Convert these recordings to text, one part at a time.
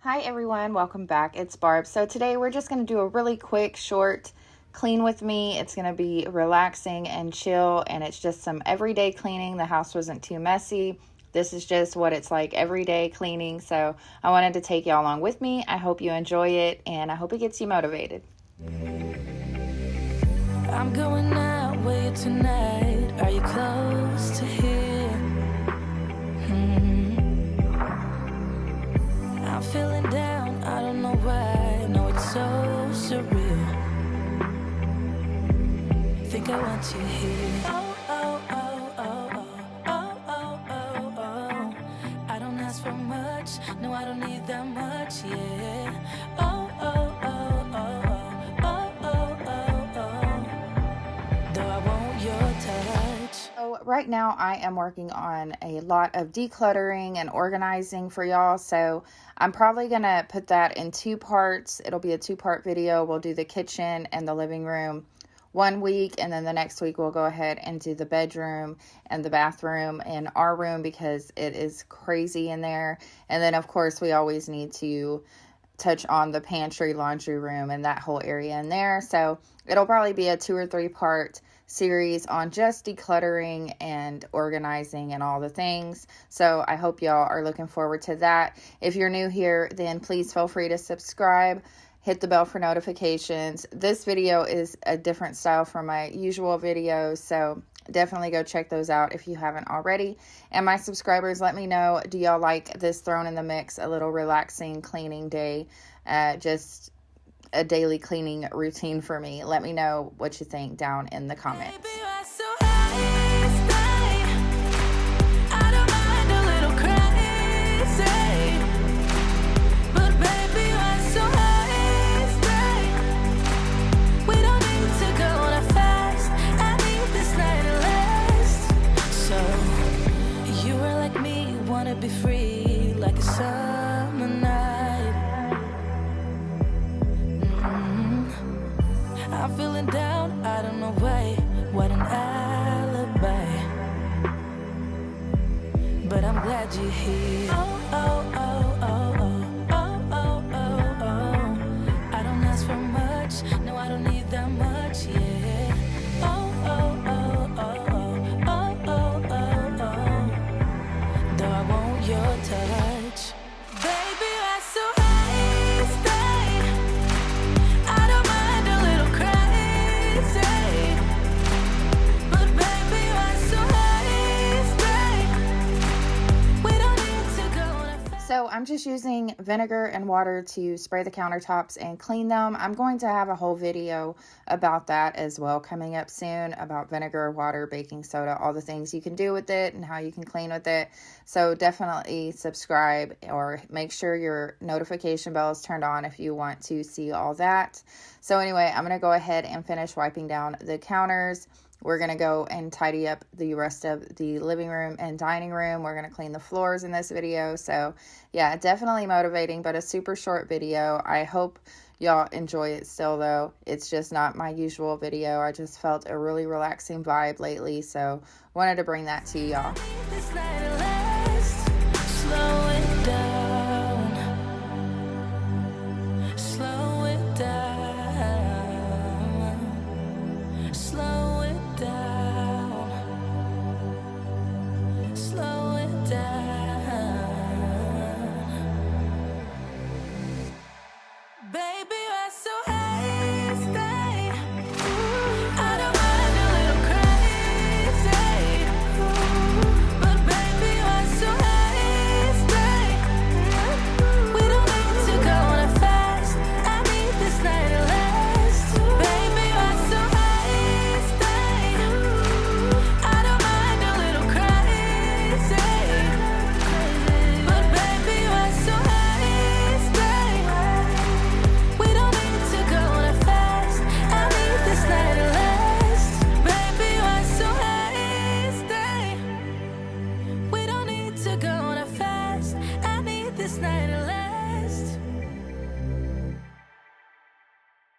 Hi everyone, welcome back. It's Barb. So today we're just going to do a really quick, short clean with me. It's going to be relaxing and chill, and it's just some everyday cleaning. The house wasn't too messy. This is just what it's like everyday cleaning. So I wanted to take y'all along with me. I hope you enjoy it, and I hope it gets you motivated. I'm going out with you tonight. Are you close to here? I'm feeling down, I don't know why. No, it's so surreal. Think I want you here. Oh, oh, oh, oh, oh, oh, oh, oh, oh. I don't ask for much, no, I don't need that much, yeah. Oh, oh, oh, oh, oh, oh, oh, oh. Though I want your touch. So right now I am working on a lot of decluttering and organizing for y'all. So I'm probably going to put that in two parts. It'll be a two-part video. We'll do the kitchen and the living room one week, and then the next week we'll go ahead and do the bedroom and the bathroom and our room because it is crazy in there. And then of course we always need to touch on the pantry, laundry room, and that whole area in there. So it'll probably be a 2 or 3 part series on just decluttering and organizing and all the things. So I hope y'all are looking forward to that. If you're new here, then please feel free to subscribe, hit the bell for notifications. This video is a different style from my usual videos, so definitely go check those out if you haven't already. And my subscribers, let me know, do y'all like this thrown in the mix, a little relaxing cleaning day, just a daily cleaning routine for me? Let me know what you think down in the comments. Baby, you're so high, stay. I don't mind a little crazy. But baby, you're so high, stay. We don't need to go on a fast. I need this night to last. So you are like me, wanna be free like a summer night. I'm feeling down, I don't know why. What an alibi. But I'm glad you're here. Oh, oh, oh, oh, oh, oh, oh, oh, oh. I don't ask for much, no, I don't need that much, yeah. Oh, oh, oh, oh, oh, oh, oh, oh. Though I want your touch. Baby, you're so high, stay. I don't mind a little crazy. But baby, you're so high, stay. We don't need to go on a fast. So I'm just using vinegar and water to spray the countertops and clean them. I'm going to have a whole video about that as well coming up soon, about vinegar, water, baking soda, all the things you can do with it and how you can clean with it. So definitely subscribe or make sure your notification bell is turned on if you want to see all that. So anyway, I'm going to go ahead and finish wiping down the counters. We're going to go and tidy up the rest of the living room and dining room. We're going to clean the floors in this video. So yeah, definitely motivating, but a super short video. I hope y'all enjoy it still though. It's just not my usual video. I just felt a really relaxing vibe lately. So wanted to bring that to y'all. This night to last. Slow it down. Slow it down. Slow it down. Slow it down. Baby, you're so high, stay. I don't mind a little crazy. But baby, you're so high, stay.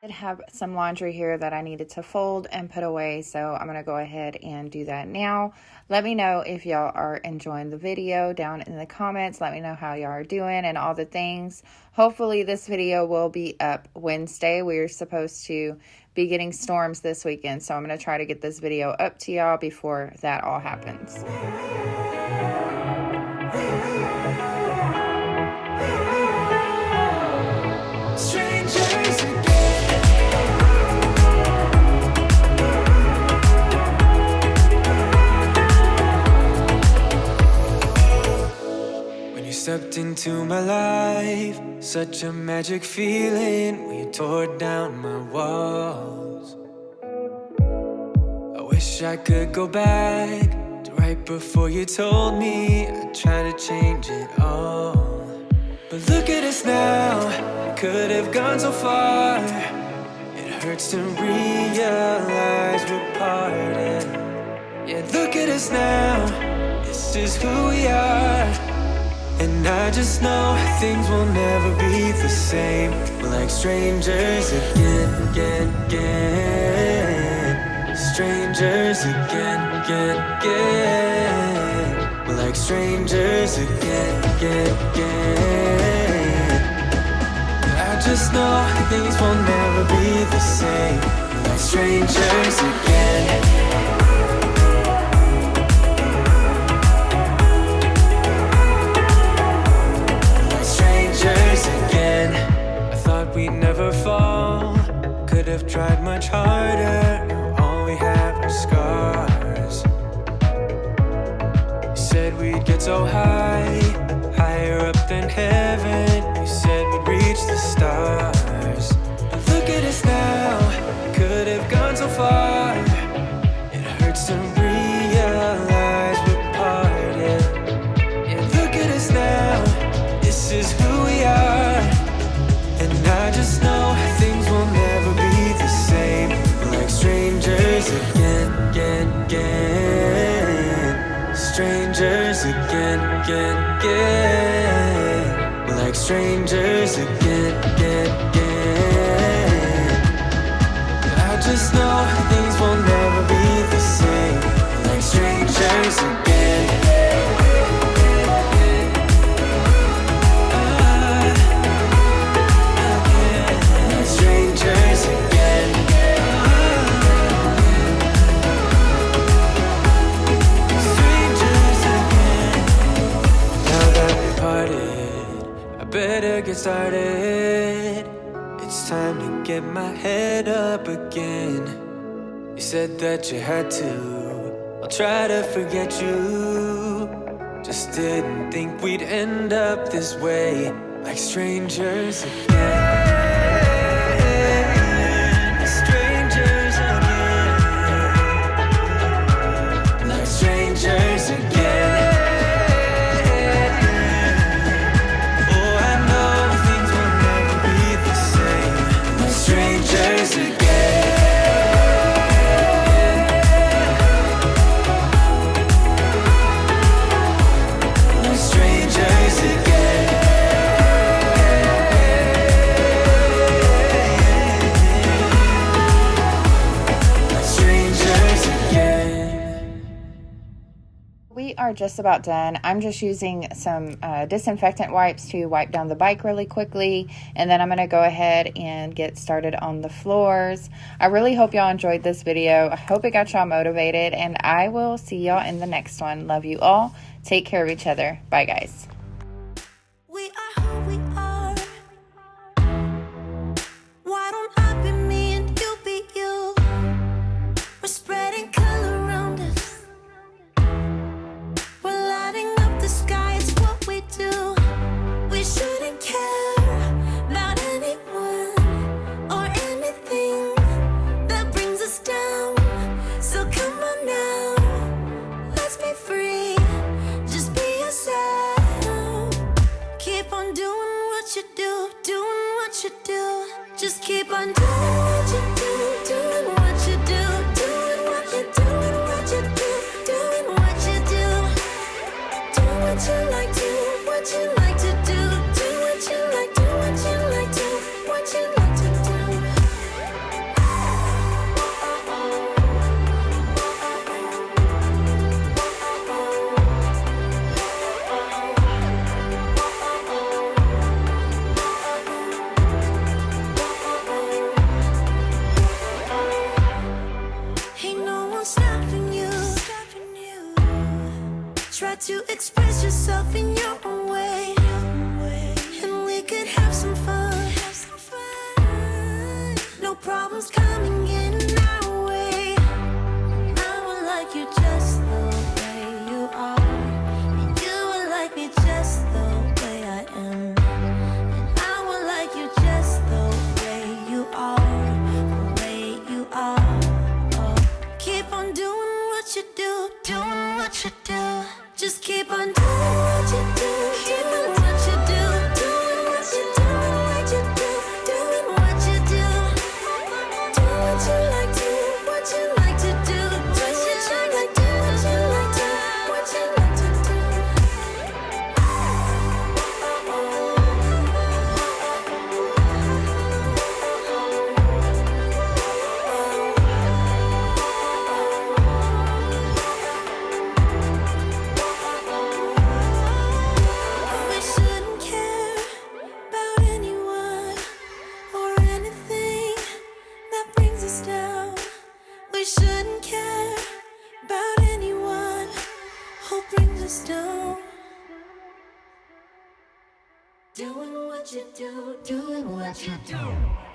I have some laundry here that I needed to fold and put away, so I'm going to go ahead and do that now. Let me know if y'all are enjoying the video down in the comments. Let me know how y'all are doing and all the things. Hopefully this video will be up Wednesday. We're supposed to be getting storms this weekend, so I'm going to try to get this video up to y'all before that all happens. Stepped into my life, such a magic feeling when you tore down my walls. I wish I could go back to right before you told me I'd try to change it all. But look at us now, we could have gone so far. It hurts to realize we're parted. Yeah, look at us now, this is who we are. And I just know things will never be the same. We're like strangers again. Strangers again. We're like strangers again. I just know things will never be the same. We're like strangers again. I thought we'd never fall. Could have tried much harder. Now all we have are scars. You said we'd get so high, higher up than heaven. You said we'd reach the stars. But look at us now, could have gone so far. It hurts to realize we're parted. Yeah, look at us now, this is who we are. And I just know things will never be the same. We're like strangers again. Strangers again. We're like strangers again. I just know things will never be the same. We're like strangers again. Better get started. It's time to get my head up again. You said that you had to. I'll try to forget you. Just didn't think we'd end up this way, like strangers again. Strangers again. Like strangers again. We are just about done. I'm just using some disinfectant wipes to wipe down the bike really quickly, and then I'm going to go ahead and get started on the floors. I really hope y'all enjoyed this video. I hope it got y'all motivated, and I will see y'all in the next one. Love you all. Take care of each other. Bye, guys. We are who we are. Why don't I be me and you be you? We're spreading color around us. We're lighting up the sky, it's what we do. We shouldn't care about anyone or anything that brings us down. So come on now, let's be free. Just be yourself. Try to express yourself in your own way, and we could have some fun. No problems coming in our way. I would like you just the way you are, and you would like me just the way I am, and I would like you just the way you are, the way you are. Oh. Keep on doing what you do, doing what you do. Just keep on doing what you do, doing what you do, doing what you do, what you do, doing what you do. Do what you like to, what you like to do, what you like to, what you like to, what you like to do. We shouldn't care about anyone or anything that brings us down. We shouldn't care about anyone who brings us down. Doing what you do, doing what you do.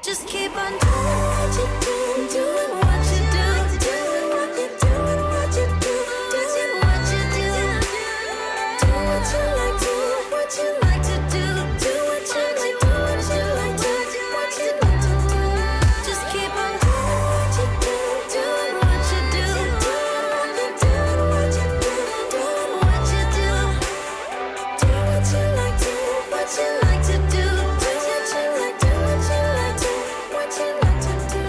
Just keep on doing what you do, doing what you do, doing what you do, what you do, doing what you do. Do what you like to, what you like to do, do what you like to, what you like to, what you like to do. Just keep on doing what you do, doing what you do, doing what you do, what you do, doing what you do. Do what you like to, what you like to do, do what you like to, what you like to, what you like to do.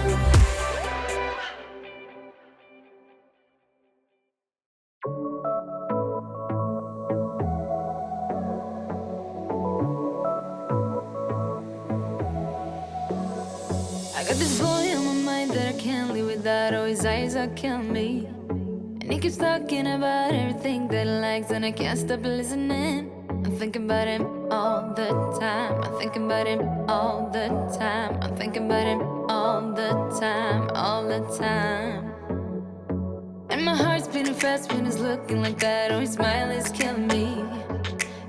I got this boy on my mind that I can't live without. Oh, his eyes are killing me. And he keeps talking about everything that he likes, and I can't stop listening. I'm thinking about him all the time. I'm thinking about him all the time. I'm thinking about him all the time, all the time. And my heart's beating fast when he's looking like that. Oh, his smile is killing me.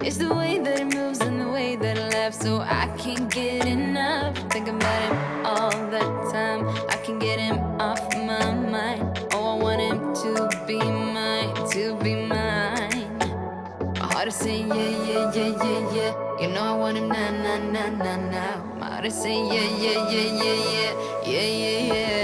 It's the way that he moves and the way that he laughs, so I can't get enough. Thinking about him all the time. I can't get him off my mind. Oh, I want him to be mine, to be mine. My heart is saying yeah, yeah, yeah, yeah, yeah. You know I want him now, now, now, now, now. My heart is saying yeah, yeah, yeah, yeah, yeah, yeah, yeah, yeah.